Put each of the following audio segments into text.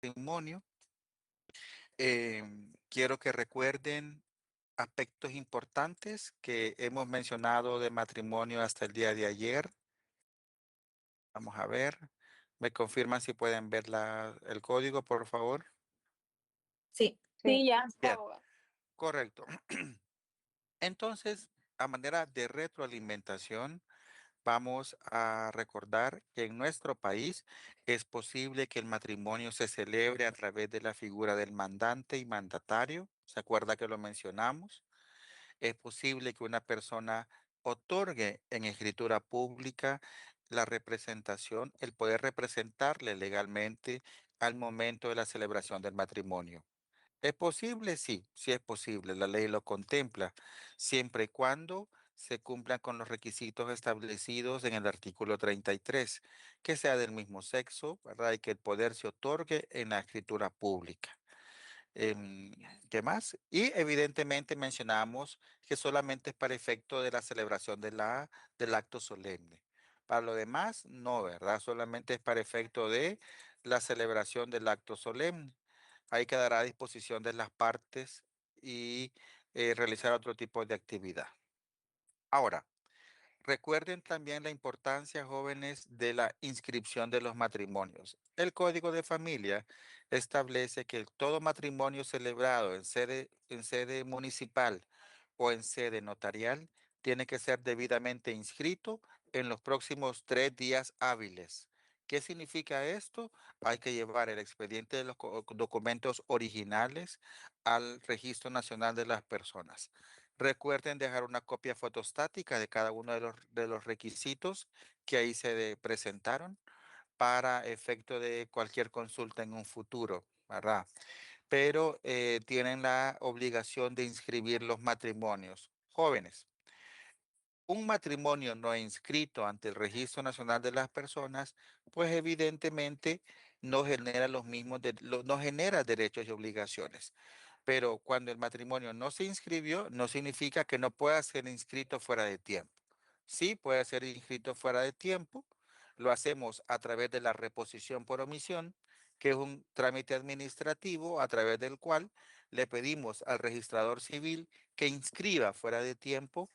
matrimonio, quiero que recuerden aspectos importantes que hemos mencionado de matrimonio hasta el día de ayer. Vamos a ver. Me confirman si pueden ver el código, por favor. Sí. Sí, ya, Bien, abogado. correcto. Entonces, a manera de retroalimentación, vamos a recordar que en nuestro país es posible que el matrimonio se celebre a través de la figura del mandante y mandatario. ¿Se acuerda que lo mencionamos? Es posible que una persona otorgue en escritura pública la representación, el poder representarle legalmente al momento de la celebración del matrimonio. ¿Es posible? Sí, sí es posible. La ley lo contempla, siempre y cuando se cumplan con los requisitos establecidos en el artículo 33, que sea del mismo sexo, ¿verdad? Y que el poder se otorgue en la escritura pública. Em, ¿Qué más? Y evidentemente mencionamos que solamente es para efecto de la celebración del acto solemne. Para lo demás, no, ¿verdad? Solamente es para efecto de la celebración del acto solemne. Ahí quedará a disposición de las partes y realizar otro tipo de actividad. Ahora, recuerden también la importancia, jóvenes, de la inscripción de los matrimonios. El Código de Familia establece que todo matrimonio celebrado en sede municipal o en sede notarial tiene que ser debidamente inscrito en los próximos 3 días hábiles. ¿Qué significa esto? Hay que llevar el expediente de los documentos originales al Registro Nacional de las Personas. Recuerden dejar una copia fotostática de cada uno de los requisitos que ahí presentaron para efecto de cualquier consulta en un futuro, ¿verdad? Pero tienen la obligación de inscribir los matrimonios. Jóvenes, un matrimonio no inscrito ante el Registro Nacional de las Personas, pues evidentemente no genera no genera derechos y obligaciones. Pero cuando el matrimonio no se inscribió, no significa que no pueda ser inscrito fuera de tiempo. Sí, puede ser inscrito fuera de tiempo. Lo hacemos a través de la reposición por omisión, que es un trámite administrativo a través del cual le pedimos al registrador civil que inscriba fuera de tiempo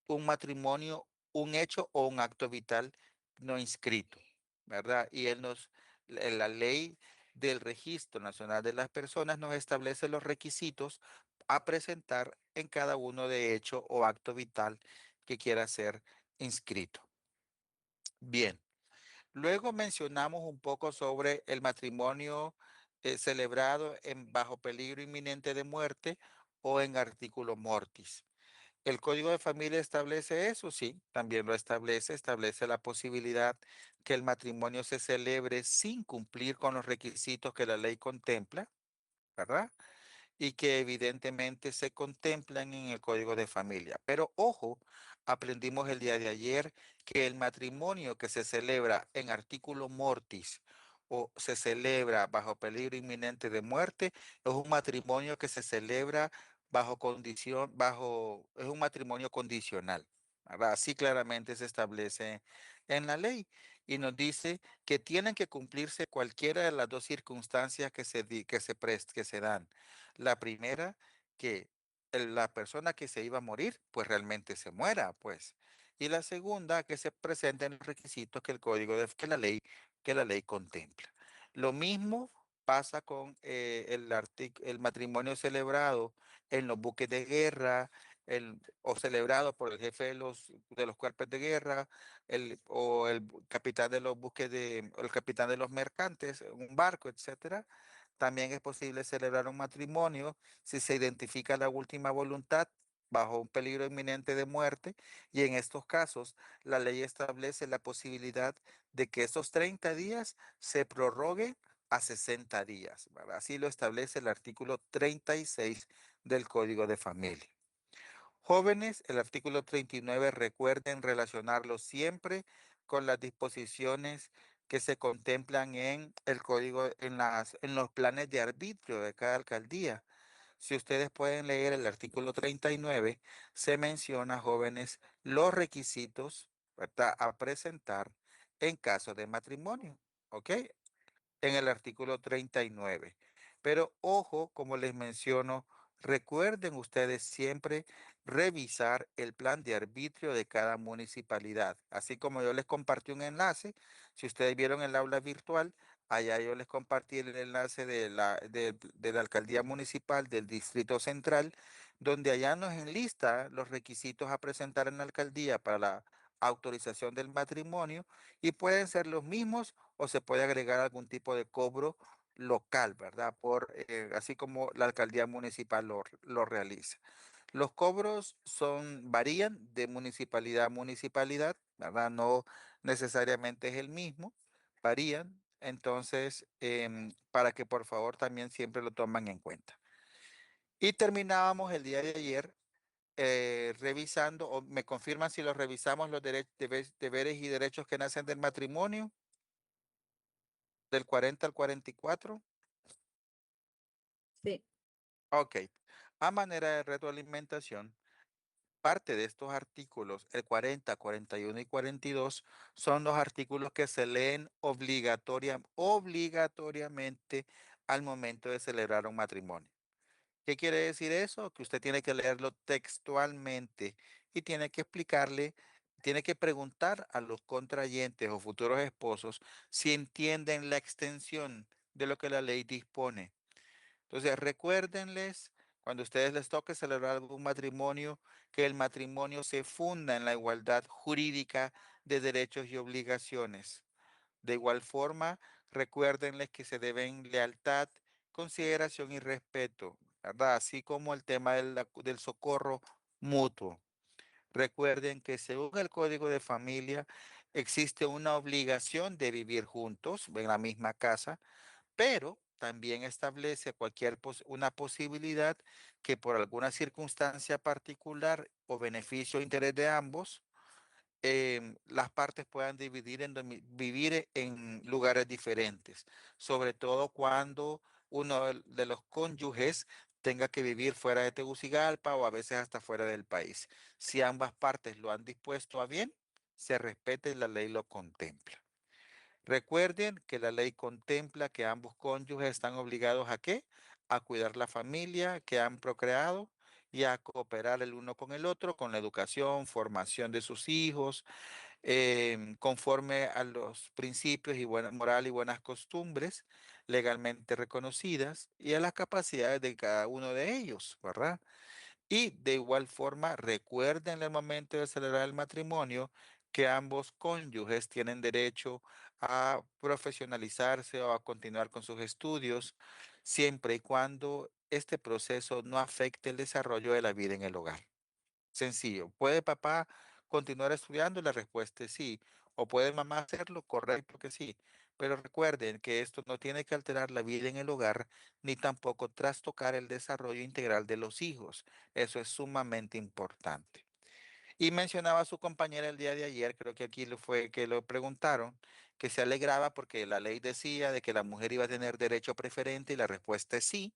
un matrimonio, un hecho o un acto vital no inscrito, ¿verdad? Y la ley del Registro Nacional de las Personas nos establece los requisitos a presentar en cada uno de hecho o acto vital que quiera ser inscrito. Bien, luego mencionamos un poco sobre el matrimonio celebrado bajo peligro inminente de muerte o en artículo mortis. El Código de Familia establece eso, sí, también lo establece la posibilidad que el matrimonio se celebre sin cumplir con los requisitos que la ley contempla, ¿verdad? Y que evidentemente se contemplan en el Código de Familia. Pero ojo, aprendimos el día de ayer que el matrimonio que se celebra en artículo mortis o se celebra bajo peligro inminente de muerte es un matrimonio que se celebra es un matrimonio condicional, ¿verdad? Así claramente se establece en la ley y nos dice que tienen que cumplirse cualquiera de las dos circunstancias que se dan. La primera, que la persona que se iba a morir, pues realmente se muera, pues. Y la segunda, que se presenten los requisitos que que la ley contempla. Lo mismo pasa con el matrimonio celebrado en los buques de guerra, o celebrado por el jefe de los cuerpos de guerra, o el capitán de los o el capitán de los mercantes, un barco, etcétera. También es posible celebrar un matrimonio si se identifica la última voluntad bajo un peligro inminente de muerte y en estos casos la ley establece la posibilidad de que esos 30 días se prorroguen a 60 días, ¿verdad? Así lo establece el artículo 36 del Código de Familia. Jóvenes, el artículo 39, recuerden relacionarlo siempre con las disposiciones que se contemplan en el código, en los planes de arbitrio de cada alcaldía. Si ustedes pueden leer el artículo 39, se menciona, jóvenes, los requisitos, ¿verdad?, a presentar en caso de matrimonio. ¿Ok? en el artículo 39. Pero ojo, como les menciono, recuerden ustedes siempre revisar el plan de arbitrio de cada municipalidad. Así como yo les compartí un enlace, si ustedes vieron el aula virtual, allá yo les compartí el enlace de la alcaldía municipal del Distrito Central, donde allá nos enlista los requisitos a presentar en la alcaldía para la autorización del matrimonio y pueden ser los mismos o se puede agregar algún tipo de cobro local, ¿verdad? Así como la alcaldía municipal lo realiza. Los cobros varían de municipalidad a municipalidad, ¿verdad? No necesariamente es el mismo, varían. Entonces, para que por favor también siempre lo toman en cuenta. Y terminábamos el día de ayer revisando, o me confirman si los revisamos los deberes y derechos que nacen del matrimonio, del 40 al 44. Sí, Ok. A manera de retroalimentación, parte de estos artículos, el 40, 41 y 42, son los artículos que se leen obligatoriamente al momento de celebrar un matrimonio. ¿Qué quiere decir eso? Que usted tiene que leerlo textualmente y tiene que preguntar a los contrayentes o futuros esposos si entienden la extensión de lo que la ley dispone. Entonces, recuérdenles, cuando a ustedes les toque celebrar algún matrimonio, que el matrimonio se funda en la igualdad jurídica de derechos y obligaciones. De igual forma, recuérdenles que se deben lealtad, consideración y respeto, ¿verdad? Así como el tema del socorro mutuo. Recuerden que según el Código de Familia existe una obligación de vivir juntos en la misma casa, pero también establece una posibilidad que por alguna circunstancia particular o beneficio o interés de ambos, las partes puedan vivir en lugares diferentes, sobre todo cuando uno de los cónyuges tenga que vivir fuera de Tegucigalpa o a veces hasta fuera del país. Si ambas partes lo han dispuesto a bien, se respete y la ley lo contempla. Recuerden que la ley contempla que ambos cónyuges están obligados ¿a qué? A cuidar la familia que han procreado y a cooperar el uno con el otro con la educación, formación de sus hijos, conforme a los principios y buena moral y buenas costumbres legalmente reconocidas y a las capacidades de cada uno de ellos, ¿verdad? Y de igual forma, recuerden en el momento de celebrar el matrimonio que ambos cónyuges tienen derecho a profesionalizarse o a continuar con sus estudios, siempre y cuando este proceso no afecte el desarrollo de la vida en el hogar. Sencillo. ¿Puede papá continuar estudiando? La respuesta es sí. ¿O puede mamá hacerlo? Correcto que sí. Pero recuerden que esto no tiene que alterar la vida en el hogar ni tampoco trastocar el desarrollo integral de los hijos. Eso es sumamente importante. Y mencionaba a su compañera el día de ayer, creo que aquí lo fue que lo preguntaron, que se alegraba porque la ley decía de que la mujer iba a tener derecho preferente y la respuesta es sí.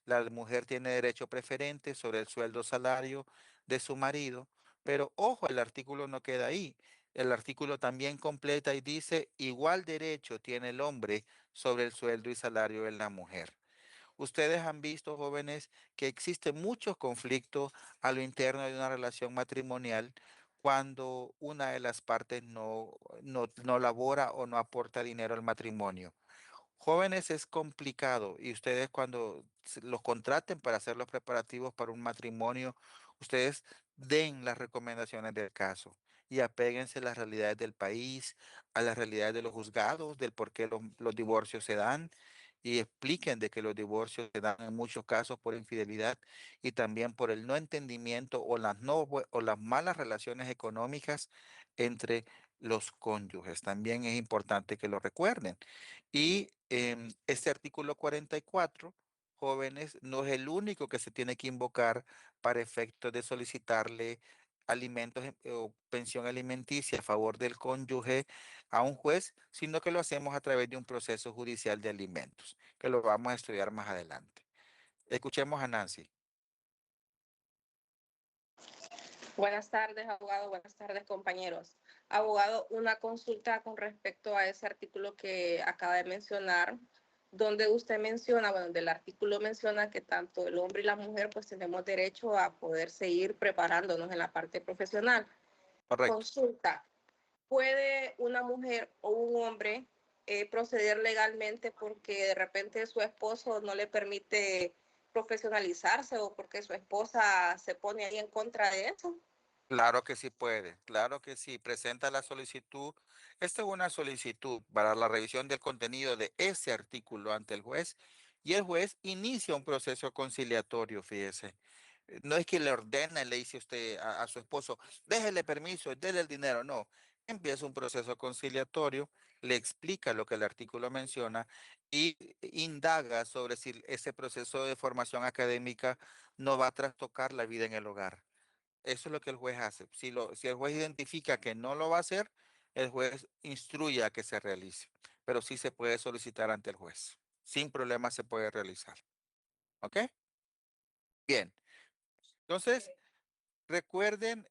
La mujer tiene derecho preferente sobre el sueldo salario de su marido, pero ojo, el artículo no queda ahí. El artículo también completa y dice, igual derecho tiene el hombre sobre el sueldo y salario de la mujer. Ustedes han visto, jóvenes, que existe mucho conflicto a lo interno de una relación matrimonial cuando una de las partes no labora o no aporta dinero al matrimonio. Jóvenes es complicado y ustedes cuando los contraten para hacer los preparativos para un matrimonio, ustedes den las recomendaciones del caso y apéguense a las realidades del país, a las realidades de los juzgados, del por qué los divorcios se dan y expliquen de que los divorcios se dan en muchos casos por infidelidad y también por el no entendimiento o o las malas relaciones económicas entre los cónyuges. También es importante que lo recuerden. Y este artículo 44, jóvenes, no es el único que se tiene que invocar para efectos de solicitarle alimentos o pensión alimenticia a favor del cónyuge a un juez, sino que lo hacemos a través de un proceso judicial de alimentos, que lo vamos a estudiar más adelante. Escuchemos a Nancy. Buenas tardes, abogado. Buenas tardes, compañeros. Abogado, una consulta con respecto a ese artículo que acaba de mencionar, donde usted menciona, bueno, del artículo menciona que tanto el hombre y la mujer pues tenemos derecho a poder seguir preparándonos en la parte profesional. Correcto. Consulta, ¿puede una mujer o un hombre proceder legalmente porque de repente su esposo no le permite profesionalizarse o porque su esposa se pone ahí en contra de eso? Claro que sí puede, claro que sí. Presenta la solicitud. Esta es una solicitud para la revisión del contenido de ese artículo ante el juez y el juez inicia un proceso conciliatorio, fíjese. No es que le ordena y le dice usted a su esposo, déjele permiso, déle el dinero, no. Empieza un proceso conciliatorio, le explica lo que el artículo menciona y indaga sobre si ese proceso de formación académica no va a trastocar la vida en el hogar. Eso es lo que el juez hace. Si el juez identifica que no lo va a hacer, el juez instruye a que se realice. Pero sí se puede solicitar ante el juez. Sin problema se puede realizar. ¿Ok? Bien. Entonces, recuerden,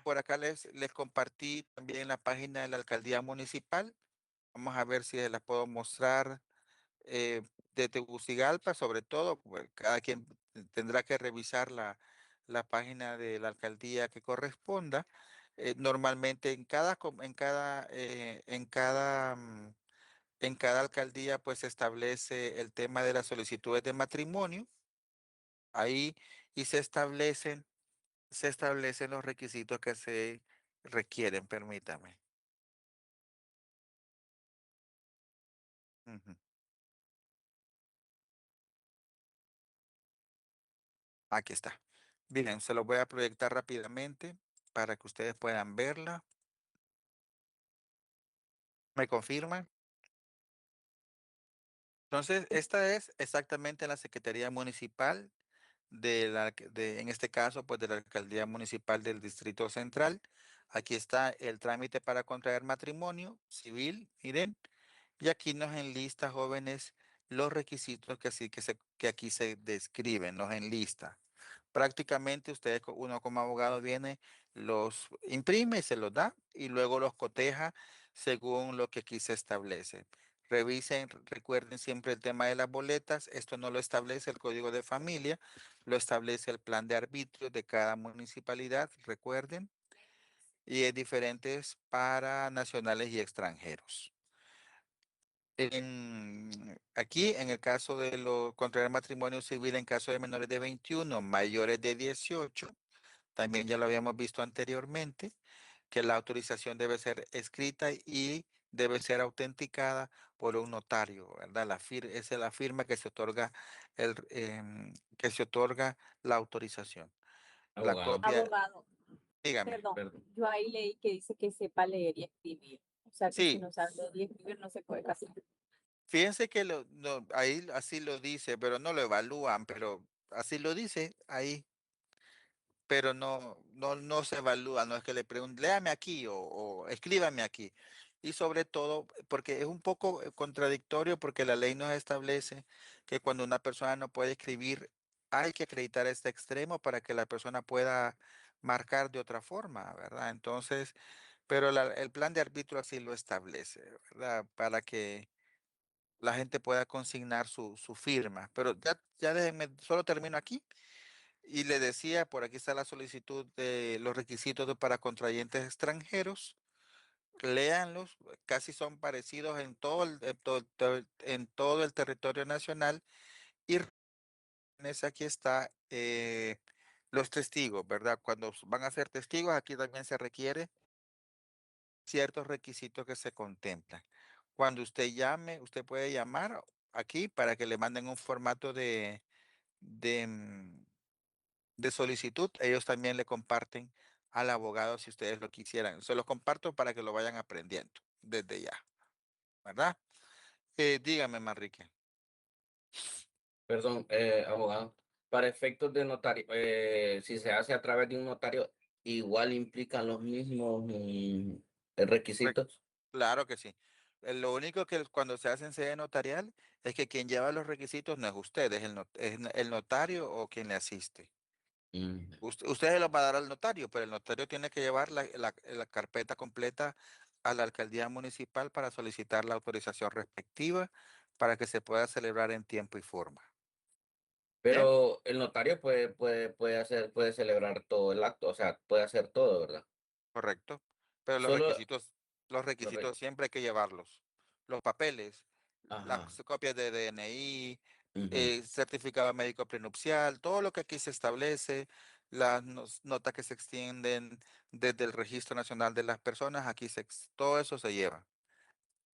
por acá les compartí también la página de la alcaldía municipal. Vamos a ver si les puedo mostrar de Tegucigalpa, sobre todo, pues, cada quien tendrá que revisar la página de la alcaldía que corresponda. Normalmente en cada alcaldía pues se establece el tema de las solicitudes de matrimonio ahí y se establecen los requisitos que se requieren, permítame. Ujú. Aquí está. Bien, se los voy a proyectar rápidamente para que ustedes puedan verla. ¿Me confirman? Entonces, esta es exactamente la Secretaría Municipal en este caso, pues de la Alcaldía Municipal del Distrito Central. Aquí está el trámite para contraer matrimonio civil, miren, y aquí nos enlista, jóvenes, los requisitos que aquí se describen, nos enlista. Prácticamente uno como abogado viene, los imprime y se los da y luego los coteja según lo que aquí se establece. Revisen, recuerden siempre el tema de las boletas. Esto no lo establece el Código de Familia, lo establece el plan de arbitrio de cada municipalidad, recuerden, y es diferentes para nacionales y extranjeros. Aquí, en el caso de contraer matrimonio civil en caso de menores de 21, mayores de 18, también ya lo habíamos visto anteriormente, que la autorización debe ser escrita y debe ser autenticada por un notario, ¿verdad? Esa es la firma que se otorga, que se otorga la autorización. La Abogado, copia, Abogado, dígame. perdón, perdón. yo ahí leí que dice que sepa leer y escribir. O sea que si Sí, no sabe leer y escribir no se puede casar. fíjense que ahí así lo dice, pero no lo evalúan, pero así lo dice ahí. Pero no se evalúa, no es que le pregunte, léame aquí o escríbame aquí. Y sobre todo, porque es un poco contradictorio porque la ley nos establece que cuando una persona no puede escribir, hay que acreditar este extremo para que la persona pueda marcar de otra forma, ¿verdad? Entonces, pero el plan de arbitrio así lo establece, ¿verdad? Para que la gente pueda consignar su firma. Pero ya déjenme, solo termino aquí. Y le decía, por aquí está la solicitud de los requisitos para contrayentes extranjeros. Léanlos, casi son parecidos en todo el territorio nacional. Y aquí está los testigos, ¿verdad? Cuando van a ser testigos, aquí también se requiere ciertos requisitos que se contemplan. Cuando usted llame, usted puede llamar aquí para que le manden un formato de, mm, de solicitud, ellos también le comparten al abogado si ustedes lo quisieran. Se los comparto para que lo vayan aprendiendo desde ya, ¿verdad? Dígame, Manrique. Perdón, abogado. Para efectos de notario, si se hace a través de un notario, igual implican los mismos Re- requisitos. Claro que sí. Lo único que cuando se hace en sede notarial es que quien lleva los requisitos no es usted, es el notario o quien le asiste. Mm, Usted se lo va a dar al notario, pero el notario tiene que llevar la carpeta completa a la alcaldía municipal para solicitar la autorización respectiva para que se pueda celebrar en tiempo y forma. Bien, Pero el notario puede celebrar todo el acto, o sea, puede hacer todo, ¿verdad? correcto. Pero Solo, los correcto. requisitos siempre hay que llevarlos. Los papeles, las Ajá. copias de DNI, Ujú. certificado médico prenupcial, todo lo que aquí se establece, las notas que se extienden desde el Registro Nacional de las Personas, todo eso se lleva.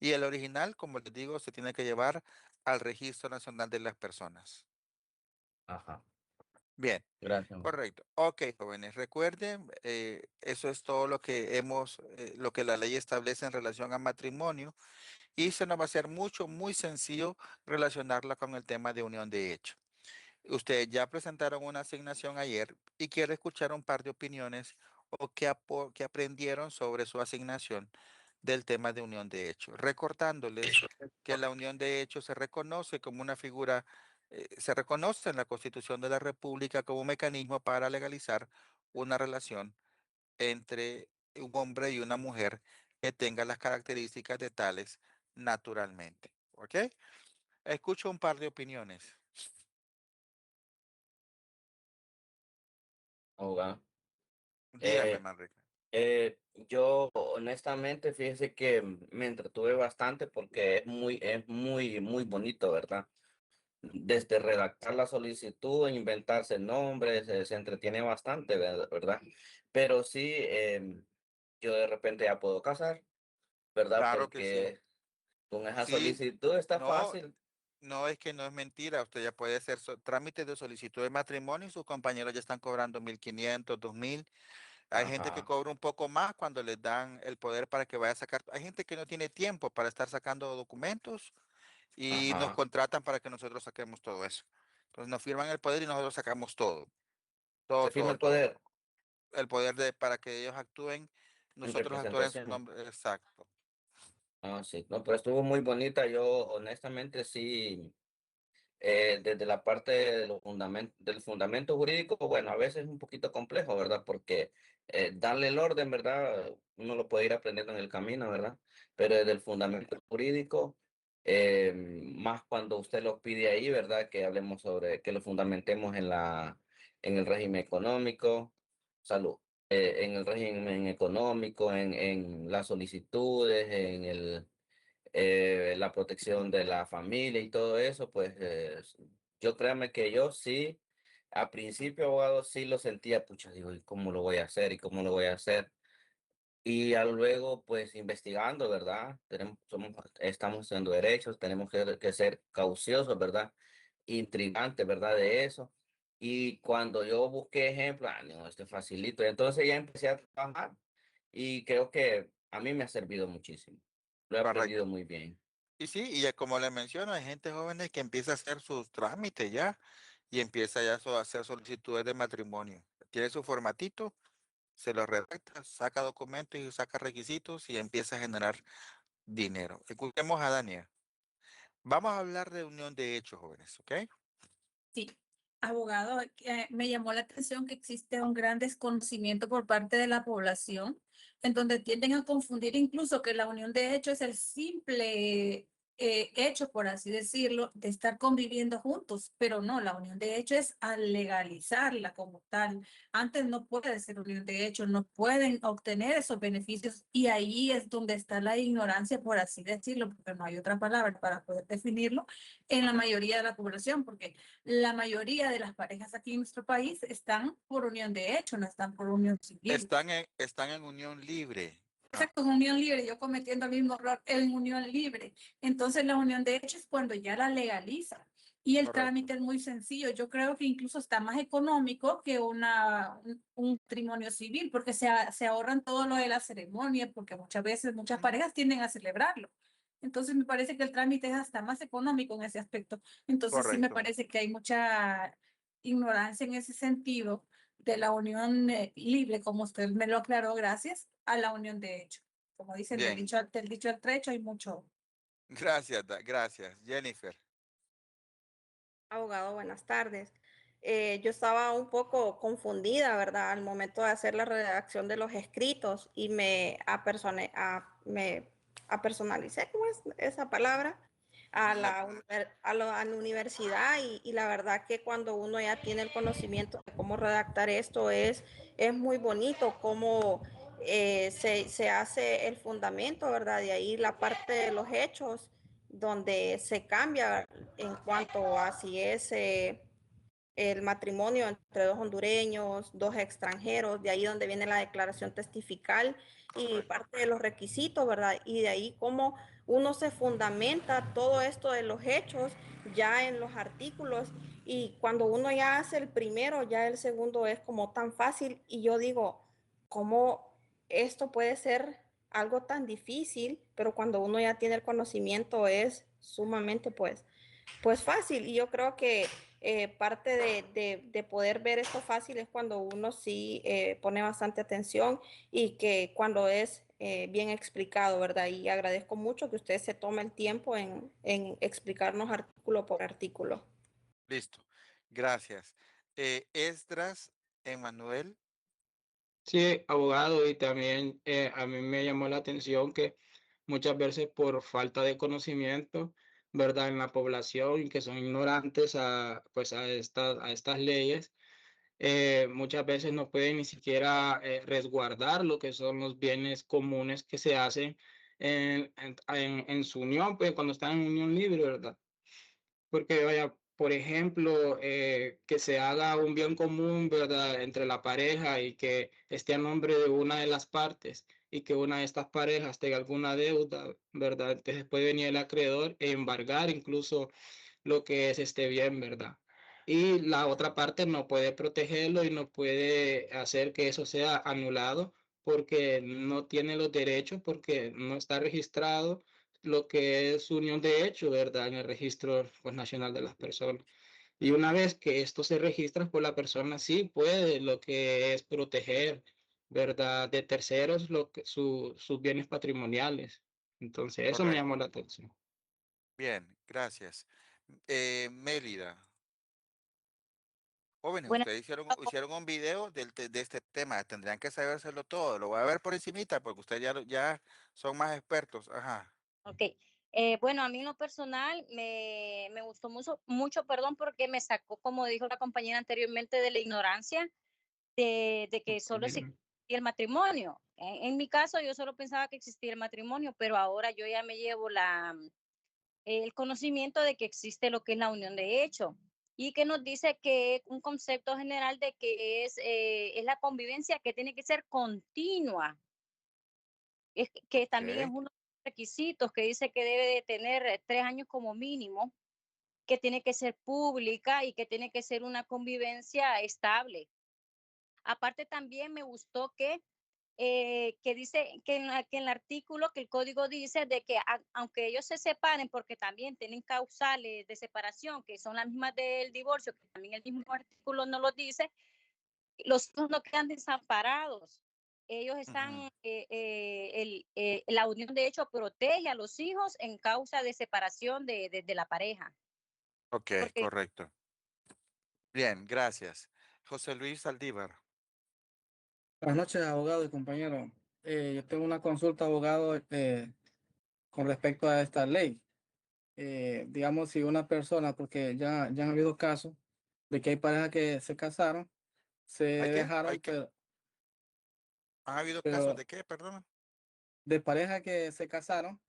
Y el original, como les digo, se tiene que llevar al Registro Nacional de las Personas. Ajá. Bien, Gracias. correcto. Ok, jóvenes, recuerden, eso es todo lo que lo que la ley establece en relación a matrimonio y se nos va a hacer muy sencillo relacionarla con el tema de unión de hecho. Ustedes ya presentaron una asignación ayer y quiero escuchar un par de opiniones o qué aprendieron sobre su asignación del tema de unión de hecho. Recordándoles que la unión de hecho se reconoce como una figura, se reconoce en la Constitución de la República como un mecanismo para legalizar una relación entre un hombre y una mujer que tenga las características de tales naturalmente. ¿Ok? Escucho un par de opiniones. Abogado. Dígame, Eh, Manrique. yo honestamente, fíjese que me entretuve bastante porque muy bonito, ¿verdad? Desde redactar la solicitud, inventarse nombres, se entretiene bastante, ¿verdad? Pero sí, yo de repente ya puedo casar, ¿verdad? Claro que sí. Porque con esa Sí, solicitud está no, fácil. no es que no es mentira. Usted ya puede hacer trámites de solicitud de matrimonio y sus compañeros ya están cobrando 1,500, 2,000. Hay gente que Ajá, cobra un poco más cuando les dan el poder para que vaya a sacar. Hay gente que no tiene tiempo para estar sacando documentos y nos ajá. contratan para que nosotros saquemos todo eso. Entonces nos firman el poder y nosotros sacamos todo, todo, Se firma todo, el todo. poder El poder para que ellos actúen, en nosotros actuar en su representación. nombre. Exacto. Ah, sí, no, pero estuvo muy bonita. Yo honestamente sí. Desde la parte de del fundamento jurídico, bueno, a veces es un poquito complejo, ¿verdad? Porque darle el orden, ¿verdad? Uno lo puede ir aprendiendo en el camino, ¿verdad? Pero desde el fundamento jurídico, más cuando usted lo pide ahí, ¿verdad? Que hablemos sobre, que lo fundamentemos en el régimen económico, salud, en el régimen económico, en las solicitudes, en la protección de la familia y todo eso, pues yo créame que yo sí, a principio, abogado, sí lo sentía, pucha, digo, ¿y cómo lo voy a hacer? ¿Y cómo lo voy a hacer? Y ya luego, pues investigando, ¿verdad? Estamos haciendo derechos, tenemos que ser cauciosos, ¿verdad? Intrigantes, ¿verdad? De eso. Y cuando yo busqué ejemplos, no, este facilito. Entonces ya empecé a trabajar y creo que a mí me ha servido muchísimo. Lo he aprendido Correcto. muy bien. Y sí, y como le menciono, hay gente joven que empieza a hacer sus trámites ya y empieza ya a hacer solicitudes de matrimonio. Tiene su formatito, se lo redacta, saca documentos y saca requisitos y empieza a generar dinero. Escuchemos a Daniel. Vamos a hablar de unión de hechos, jóvenes, ¿ok? Sí, abogado, me llamó la atención que existe un gran desconocimiento por parte de la población, en donde tienden a confundir incluso que la unión de hecho es el simple hecho, por así decirlo, de estar conviviendo juntos, pero no, la unión de hecho es al legalizarla como tal. Antes no puede ser unión de hecho, no pueden obtener esos beneficios y ahí es donde está la ignorancia, por así decirlo, porque no hay otra palabra para poder definirlo en la mayoría de la población, porque la mayoría de las parejas aquí en nuestro país están por unión de hecho, no están por unión civil. Están en unión libre. Ah, Exacto, en unión libre, yo cometiendo el mismo error en unión libre. Entonces la unión de hecho es cuando ya la legaliza. Y el correcto. trámite es muy sencillo. Yo creo que incluso está más económico que un matrimonio civil, porque se ahorran todo lo de la ceremonia, porque muchas veces muchas Ujú, parejas tienden a celebrarlo. Entonces me parece que el trámite es hasta más económico en ese aspecto. Entonces sí me correcto. parece que hay mucha ignorancia en ese sentido de la unión libre, como usted me lo aclaró, gracias a la unión de hecho. Como dicen, Bien. del dicho al trecho hay mucho. Gracias, gracias. Jennifer. Abogado, buenas tardes. yo estaba un poco confundida, ¿verdad? Al momento de hacer la redacción de los escritos y me apersonalicé, ¿cómo es esa palabra? A la universidad y la verdad que cuando uno ya tiene el conocimiento de cómo redactar esto es muy bonito cómo se hace el fundamento, ¿verdad? De ahí la parte de los hechos donde se cambia en cuanto a si es el matrimonio entre dos hondureños, dos extranjeros, de ahí donde viene la declaración testifical y parte de los requisitos, ¿verdad? Y de ahí cómo uno se fundamenta todo esto de los hechos ya en los artículos y cuando uno ya hace el primero, ya el segundo es como tan fácil y yo digo, ¿cómo esto puede ser algo tan difícil? Pero cuando uno ya tiene el conocimiento es sumamente pues fácil y yo creo que parte de poder ver esto fácil es cuando uno sí pone bastante atención y que cuando es bien explicado, ¿verdad? Y agradezco mucho que usted se tome el tiempo en explicarnos artículo por artículo. Listo. Gracias. Esdras Emanuel. Sí, abogado, y también a mí me llamó la atención que muchas veces por falta de conocimiento, ¿verdad? En la población y que son ignorantes pues a estas leyes, muchas veces no pueden ni siquiera resguardar lo que son los bienes comunes que se hacen en su unión, pues cuando están en unión libre, ¿verdad? Porque, vaya, por ejemplo, que se haga un bien común, ¿verdad?, entre la pareja y que esté a nombre de una de las partes y que una de estas parejas tenga alguna deuda, ¿verdad? Entonces puede venir el acreedor e embargar incluso lo que es este bien, ¿verdad? Y la otra parte no puede protegerlo y no puede hacer que eso sea anulado porque no tiene los derechos, porque no está registrado lo que es unión de hecho, ¿verdad? En el registro pues, nacional de las personas. Y una vez que esto se registra, pues la persona sí puede lo que es proteger, ¿verdad? De terceros sus bienes patrimoniales. Entonces, eso me llamó Correcto. la atención. Bien, gracias. Mélida. Jóvenes, Bueno, ustedes hicieron un video de este tema. Tendrían que sabérselo todo. Lo voy a ver por encimita porque ustedes ya son más expertos. Ajá. ok. Bueno, a mí en lo personal me gustó mucho, perdón, porque me sacó, como dijo la compañera anteriormente, de la ignorancia de que solo existía el matrimonio. En mi caso, yo solo pensaba que existía el matrimonio, pero ahora yo ya me llevo el conocimiento de que existe lo que es la unión de hecho y que nos dice que un concepto general de que es la convivencia que tiene que ser continua, es que también es Ok, uno de los requisitos que dice que debe de tener 3 años como mínimo, que tiene que ser pública y que tiene que ser una convivencia estable. Aparte también me gustó que dice que en el artículo, que el código dice de que aunque ellos se separen, porque también tienen causales de separación, que son las mismas del divorcio, que también el mismo artículo no lo dice, los hijos no quedan desamparados. Ellos ujú, están, la unión de hecho protege a los hijos en causa de separación de la pareja. ok, Porque correcto. Bien, gracias. José Luis Saldívar. Buenas noches, abogado y compañero. Yo tengo una consulta, abogado, con respecto a esta ley. Digamos, si una persona, porque ya han habido casos de que hay parejas que se casaron, se ¿Hay qué? dejaron, ¿Han habido casos pero de qué? Perdón. de parejas que se casaron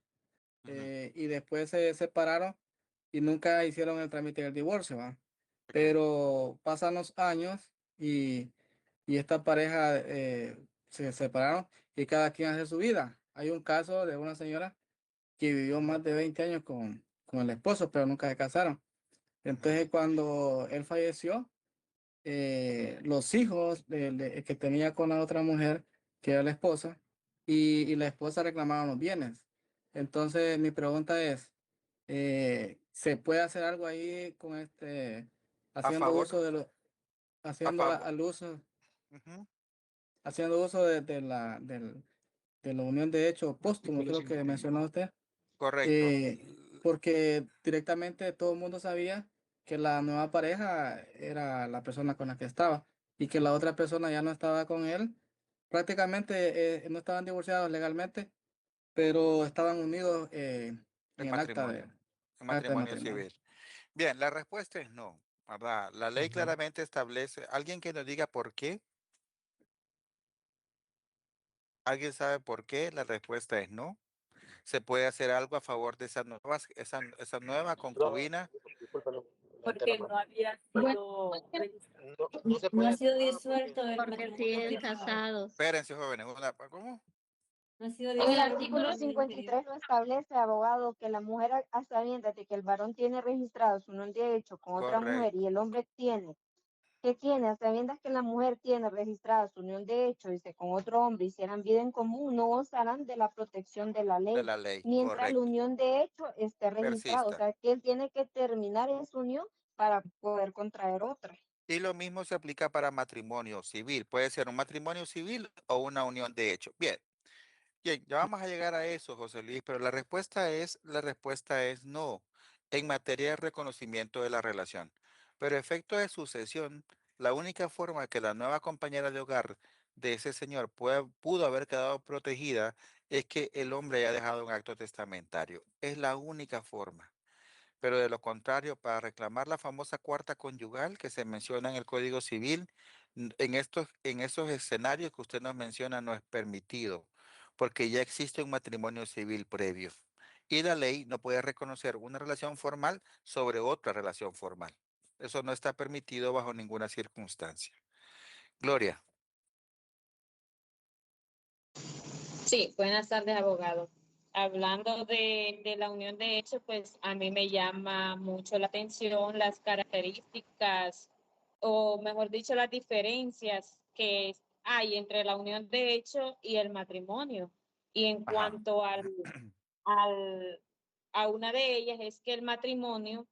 Ujú, y después se separaron y nunca hicieron el trámite del divorcio, ¿va? ok, Pero pasan los años y esta pareja se separaron y cada quien hace su vida. Hay un caso de una señora que vivió más de 20 años con el esposo, pero nunca se casaron. ujú, Entonces, cuando él falleció, los hijos que tenía con la otra mujer, que era la esposa, y la esposa reclamaron los bienes. Entonces, mi pregunta es, ¿se puede hacer algo ahí con a haciendo favor, uso a haciendo favor. al uso, Ujú, haciendo uso de la unión de hecho póstumo, creo que mencionó usted? correcto. Porque directamente todo el mundo sabía que la nueva pareja era la persona con la que estaba y que la otra persona ya no estaba con él. Prácticamente no estaban divorciados legalmente, pero estaban unidos En en el matrimonio, en acta de matrimonio matrimonio. civil. Bien, la respuesta es no, ¿verdad? La ley Ujú. claramente establece, alguien que nos diga por qué, ¿alguien sabe por qué? La respuesta es no. ¿Se puede hacer algo a favor de esa nueva concubina? Porque no había sido registrado. No ha sido disuelto el Porque matrimonio siguen firmado. casados. Espérense, jóvenes, ¿cómo? No ha sido En el disuelto el artículo matrimonio anterior. 53 lo establece, abogado, que la mujer a sabiendas de que el varón tiene registrado su unión de hecho con otra mujer Correcto. y el hombre tiene a sabiendas que la mujer tiene registrada su unión de hecho, dice, con otro hombre, hicieran vida en común, no gozarán de la protección de la De ley, la ley, mientras la correcto. unión de hecho esté registrada. O Persista. sea, que él tiene que terminar esa unión para poder contraer otra. Y lo mismo se aplica para matrimonio civil. Puede ser un matrimonio civil o una unión de hecho. Bien, bien, ya vamos a llegar a eso, José Luis, pero la respuesta es no, en materia de reconocimiento de la relación. Pero efecto de sucesión, la única forma que la nueva compañera de hogar de ese señor pudo haber quedado protegida es que el hombre haya dejado un acto testamentario. Es la única forma. Pero de lo contrario, para reclamar la famosa cuarta conyugal que se menciona en el Código Civil, en esos escenarios que usted nos menciona no es permitido, porque ya existe un matrimonio civil previo. Y la ley no puede reconocer una relación formal sobre otra relación formal. Eso no está permitido bajo ninguna circunstancia. Gloria. Sí, buenas tardes, abogado. Hablando de la unión de hecho, pues a mí me llama mucho la atención las características, o mejor dicho, las diferencias que hay entre la unión de hecho y el matrimonio. Y en Ajá. cuanto al, a una de ellas es que el matrimonio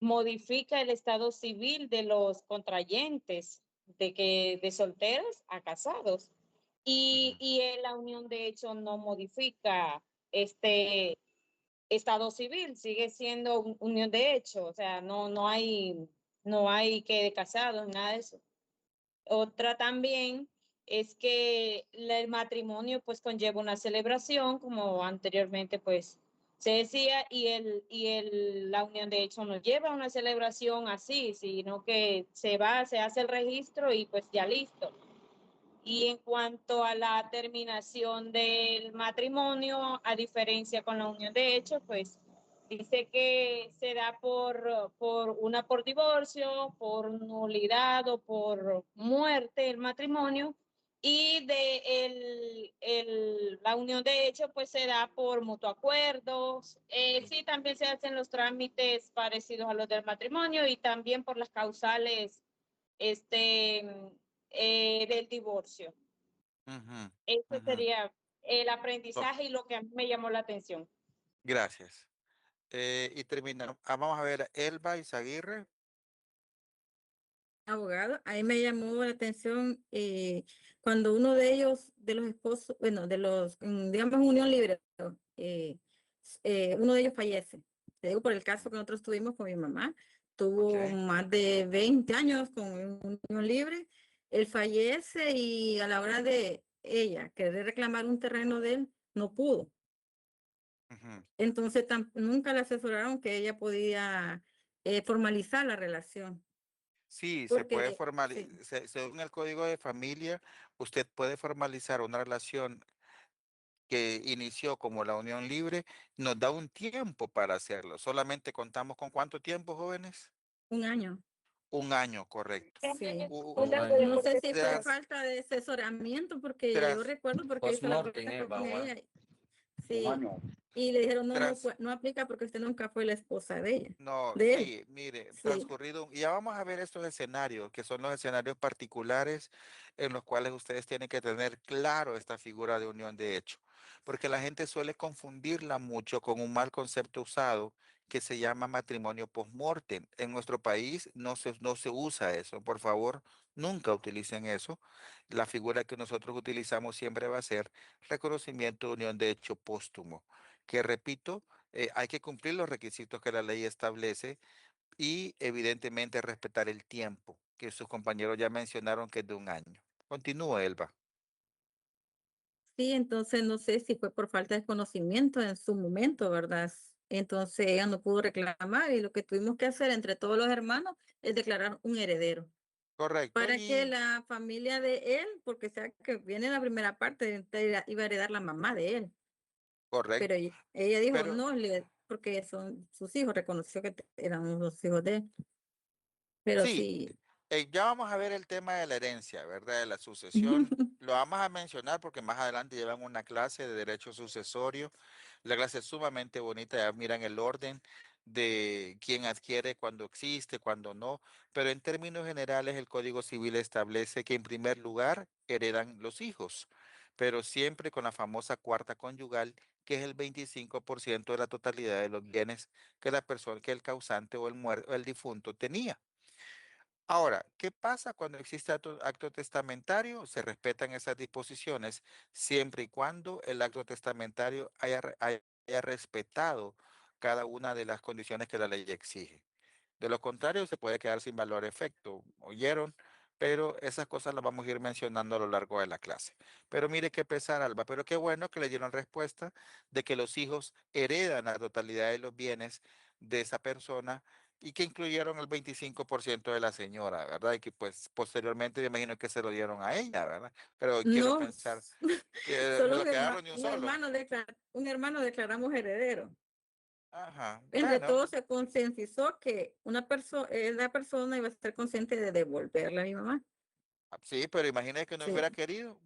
modifica el estado civil de los contrayentes, de solteros a casados. Y en la unión de hecho no modifica este estado civil, sigue siendo unión de hecho, o sea, no hay que de casados, nada de eso. Otra también es que el matrimonio pues conlleva una celebración, como anteriormente pues se decía, la unión de hecho no lleva una celebración así, sino que se hace el registro y pues ya listo. Y en cuanto a la terminación del matrimonio, a diferencia con la unión de hecho, pues dice que se da por divorcio, por nulidad o por muerte el matrimonio, y la unión de hecho pues se da por mutuo acuerdo. Sí, también se hacen los trámites parecidos a los del matrimonio y también por las causales este, del divorcio. Ujú, Eso ujú. sería el Ok, aprendizaje y lo que a mí me llamó la atención. gracias. Y terminamos. Vamos a ver, Elba Izaguirre. Abogado, ahí me llamó la atención cuando uno de ellos, de los esposos, bueno, digamos, unión libre, uno de ellos fallece. Te digo por el caso que nosotros tuvimos con mi mamá, tuvo Ok. más de 20 años con unión libre, él fallece y a la hora de ella querer reclamar un terreno de él, no pudo. Ujú. Entonces nunca le asesoraron que ella podía formalizar la relación, Sí, se puede porque formalizar, sí. según el código de familia, usted puede formalizar una relación que inició como la unión libre, nos da un tiempo para hacerlo. Solamente contamos con cuánto tiempo, jóvenes. 1 año. Un año, correcto. Sí. Un No año. sé si fue Tras, falta de asesoramiento, porque yo tras, recuerdo porque hice la Post-mortem, prueba con Eva, ella. Sí. Y le dijeron, no, tras, no aplica porque usted nunca fue la esposa de ella, No, de él. sí, mire, Sí. transcurrido, y ya vamos a ver estos escenarios, que son los escenarios particulares en los cuales ustedes tienen que tener claro esta figura de unión de hecho, porque la gente suele confundirla mucho con un mal concepto usado que se llama matrimonio post-mortem. En nuestro país no se usa eso, por favor, nunca utilicen eso. La figura que nosotros utilizamos siempre va a ser reconocimiento de unión de hecho póstumo, que repito, hay que cumplir los requisitos que la ley establece y evidentemente respetar el tiempo, que sus compañeros ya mencionaron que es de 1 año. Continúa, Elba. Sí, entonces no sé si fue por falta de conocimiento en su momento, ¿verdad? Entonces ella no pudo reclamar y lo que tuvimos que hacer entre todos los hermanos es declarar un heredero Correcto, para que y la familia de él, porque sea que viene en la primera parte, iba a heredar la mamá de él, pero correcto, ella dijo pero no, porque son sus hijos, reconoció que eran los hijos de él, pero sí, sí. ya vamos a ver el tema de la herencia, ¿verdad? De la sucesión. Lo vamos a mencionar porque más adelante llevan una clase de derecho sucesorio. La clase es sumamente bonita, ya miran el orden de quién adquiere, cuando existe, cuando no. Pero en términos generales, el Código Civil establece que en primer lugar heredan los hijos, pero siempre con la famosa cuarta conyugal, que es el 25% de la totalidad de los bienes que la persona, que el causante o el muerto, el difunto tenía. Ahora, ¿qué pasa cuando existe acto testamentario? Se respetan esas disposiciones siempre y cuando el acto testamentario haya respetado cada una de las condiciones que la ley exige. De lo contrario, se puede quedar sin valor efecto. ¿Oyeron? Pero esas cosas las vamos a ir mencionando a lo largo de la clase. Pero mire qué pesar, Alba. Pero qué bueno que le dieron respuesta de que los hijos heredan la totalidad de los bienes de esa persona y que incluyeron el 25% de la señora, ¿verdad? Y que pues posteriormente me imagino que se lo dieron a ella, ¿verdad? Pero quiero No, pensar que me solo lo quedaron de un solo. un hermano declaramos heredero. Ajá, Entre bueno. todos se concientizó que la persona iba a estar consciente de devolverle a mi mamá. Sí, pero imagínese que no Sí, hubiera querido.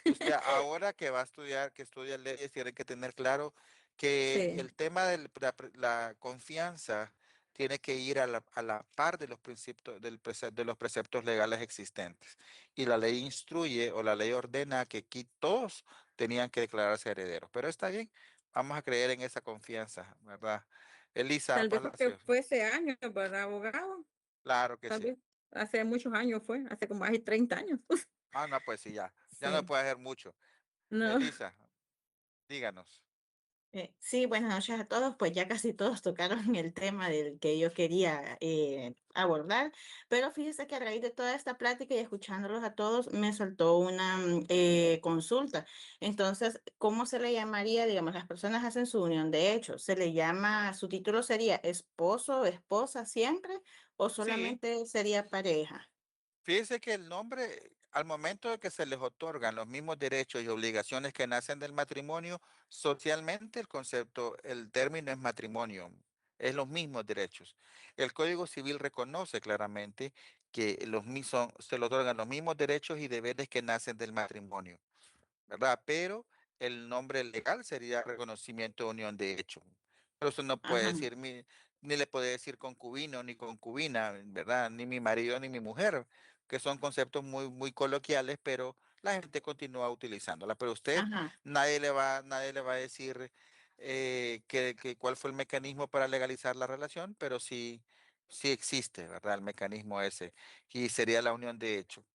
Usted ahora que va a estudiar, que estudia leyes, tiene que tener claro que sí, el tema de la confianza tiene que ir a la par de los principios de los preceptos legales existentes. Y la ley instruye o la ley ordena que aquí todos tenían que declararse herederos. Pero está bien, vamos a creer en esa confianza, ¿verdad? Elisa tal vez porque Palacios, fue ese año, ¿verdad, abogado? claro que Tal sí. vez hace muchos años fue, hace como más de 30 años. Ah, no, pues sí, ya no Sí, puede hacer mucho. no, Elisa, díganos. Sí, buenas noches a todos. Pues ya casi todos tocaron el tema del que yo quería abordar, pero fíjese que a raíz de toda esta plática y escuchándolos a todos, me saltó una consulta. Entonces, ¿cómo se le llamaría? Digamos, las personas hacen su unión de hechos. ¿Se le llama, su título sería esposo, esposa siempre, o Sí, solamente sería pareja? fíjese que el nombre, al momento de que se les otorgan los mismos derechos y obligaciones que nacen del matrimonio, socialmente el concepto, el término es matrimonio, es los mismos derechos. El Código Civil reconoce claramente que se le otorgan los mismos derechos y deberes que nacen del matrimonio. ¿Verdad? Pero el nombre legal sería reconocimiento de unión de hecho. Pero usted no puede Ajá, decir, ni le puede decir concubino ni concubina, ¿verdad? Ni mi marido ni mi mujer, que son conceptos muy coloquiales, pero la gente continúa utilizándola. Pero usted, ajá, nadie le va a decir cuál fue el mecanismo para legalizar la relación, pero sí existe, ¿verdad? El mecanismo ese, y sería la unión de hecho.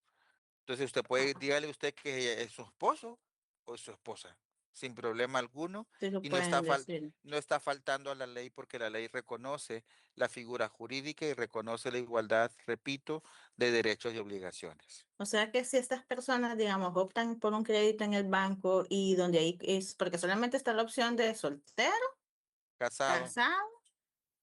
Entonces usted puede, ajá. dígale usted que es su esposo o es su esposa, sin problema alguno, Sí lo y pueden decir. no está faltando a la ley porque la ley reconoce la figura jurídica y reconoce la igualdad, repito, de derechos y obligaciones. O sea que si estas personas, digamos, optan por un crédito en el banco y donde ahí es, porque solamente está la opción de soltero, Casado, casado,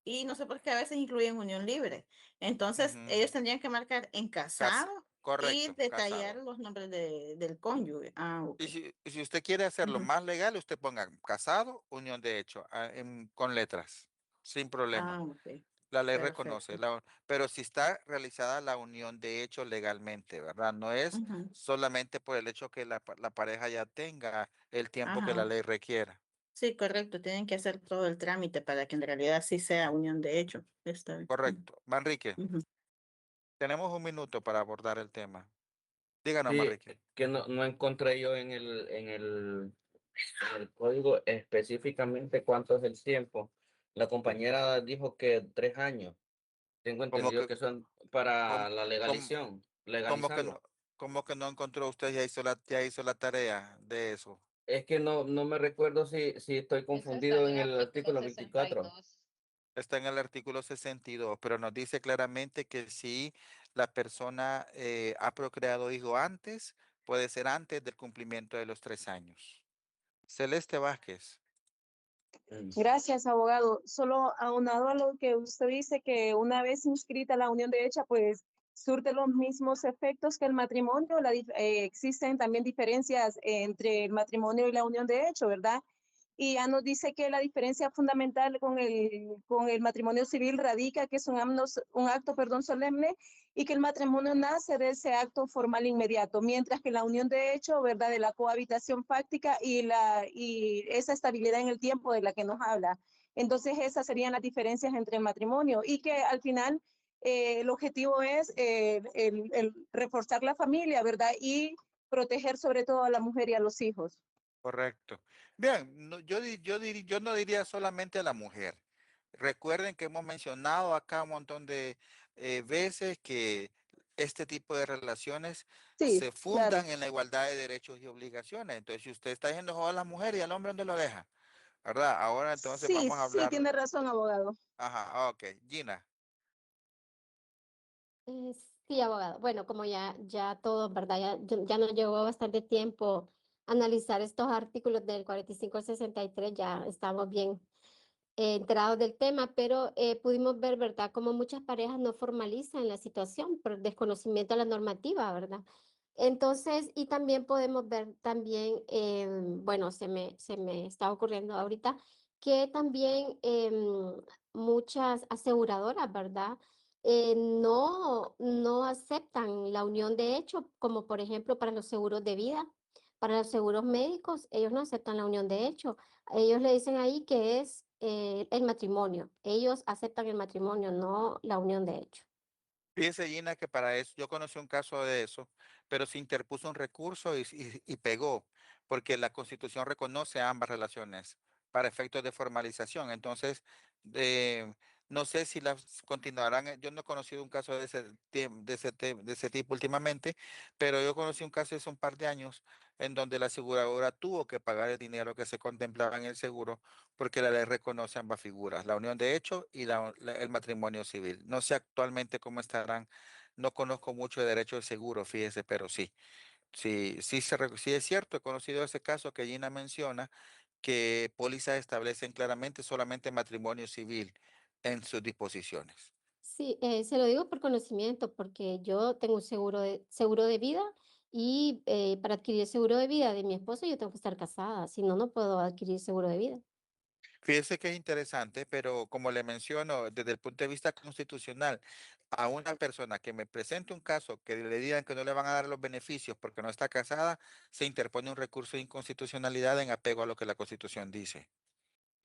y no sé por qué a veces incluyen unión libre. Entonces, ujú, ellos tendrían que marcar en cas- casado y correcto, detallar casado. los nombres del cónyuge. Ah, ok. Y si usted quiere hacerlo Ujú. más legal, usted ponga casado, unión de hecho, con letras, sin problema. Ah, ok. La ley reconoce, Perfecto. pero si está realizada la unión de hecho legalmente, ¿verdad? No es Ujú. solamente por el hecho que la pareja ya tenga el tiempo que la Ajá. ley requiera. Sí, correcto. Tienen que hacer todo el trámite para que en realidad sí sea unión de hecho. Está bien. Correcto. Manrique, Ujú. tenemos 1 minuto para abordar el tema. Díganos, Sí, Manrique. que no encontré yo en el código específicamente cuánto es el tiempo. La compañera dijo que 3 años. Tengo Como entendido que, que son para como, la como, como que no, legalizarlo. como que no encontró usted, ya hizo la tarea de eso. Es que no me recuerdo si estoy Eso confundido está en en el el artículo artículo 24. 62. Está en el artículo 62, pero nos dice claramente que si la persona ha procreado hijo antes, puede ser antes del cumplimiento de los 3 años. Celeste Vázquez. Gracias, abogado. Solo aunado a lo que usted dice, que una vez inscrita la unión de hecha, pues surte los mismos efectos que el matrimonio. Existen también diferencias entre el matrimonio y la unión de hecho, ¿verdad? Y ya nos dice que la diferencia fundamental con el matrimonio civil radica que es un acto, solemne, y que el matrimonio nace de ese acto formal inmediato, mientras que la unión de hecho, ¿verdad?, de la cohabitación fáctica y esa estabilidad en el tiempo de la que nos habla. Entonces esas serían las diferencias entre el matrimonio, y que al final el objetivo es el reforzar la familia, ¿verdad?, y proteger sobre todo a la mujer y a los hijos. Correcto. Bien, yo no diría solamente a la mujer. Recuerden que hemos mencionado acá un montón de veces que este tipo de relaciones Sí, se claro. fundan en la igualdad de derechos y obligaciones. Entonces, si usted está yendo a la mujer y al hombre, ¿dónde lo deja? ¿Verdad? Ahora entonces Sí, vamos a sí, hablar. tiene razón, abogado. Ajá, ok. Gina. Sí, abogado. Bueno, como ya todos, ¿verdad? Ya nos llevó bastante tiempo analizar estos artículos del 45 al 63, ya estamos bien enterados del tema, pero pudimos ver, ¿verdad?, como muchas parejas no formalizan la situación por desconocimiento de la normativa, ¿verdad? Entonces, y también podemos ver también, bueno, se me está ocurriendo ahorita, que también muchas aseguradoras, ¿verdad? No aceptan la unión de hecho, como por ejemplo para los seguros de vida, para los seguros médicos, ellos no aceptan la unión de hecho. Ellos le dicen ahí que es el matrimonio. Ellos aceptan el matrimonio, no la unión de hecho. Fíjese, Gina, que para eso, yo conocí un caso de eso, pero se interpuso un recurso y pegó, porque la Constitución reconoce ambas relaciones para efectos de formalización. Entonces, eh, no sé si las continuarán. Yo no he conocido un caso de ese tipo últimamente, pero yo conocí un caso hace un par de años en donde la aseguradora tuvo que pagar el dinero que se contemplaba en el seguro porque la ley reconoce ambas figuras, la unión de hecho y el matrimonio civil. No sé actualmente cómo estarán, no conozco mucho de derecho de seguro, fíjese, pero sí, sí es cierto, he conocido ese caso que Gina menciona, que pólizas establecen claramente solamente matrimonio civil en sus disposiciones. Sí, se lo digo por conocimiento, porque yo tengo un seguro de vida y para adquirir el seguro de vida de mi esposo yo tengo que estar casada, si no, no puedo adquirir seguro de vida. Fíjese que es interesante, pero como le menciono, desde el punto de vista constitucional, a una persona que me presente un caso que le digan que no le van a dar los beneficios porque no está casada, se interpone un recurso de inconstitucionalidad en apego a lo que la Constitución dice.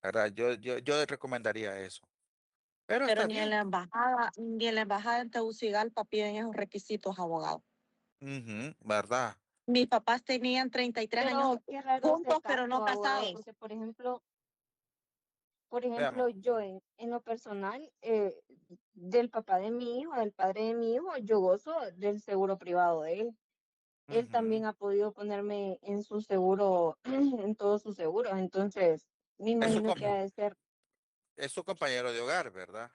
¿Verdad? Yo recomendaría eso. Pero Pero está bien. ni en la embajada en Tegucigalpa piden esos requisitos, abogado. Ujú, ¿verdad? Mis papás tenían 33 años Pero qué raro ese juntos, pero caso, no abogado, casados. porque por Veamos. ejemplo, yo en lo personal, del papá de mi hijo, del padre de mi hijo, yo gozo del seguro privado de él. Él Ujú. también ha podido ponerme en su seguro, en todos sus seguros, entonces me Es su, imagino com- que ha de ser es su compañero de hogar, ¿verdad?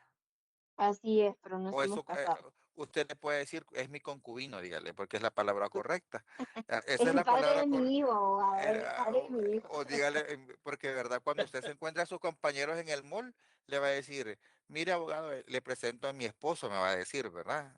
así es, pero no O estamos eso, casados. usted le puede decir, es mi concubino, dígale, porque es la palabra correcta. Es Esa es el la padre palabra de correcta. mi hijo, abogado, es el padre de mi hijo. O dígale, porque de verdad, cuando usted se encuentra a sus compañeros en el mall, le va a decir, mire, abogado, le presento a mi esposo, me va a decir, ¿verdad?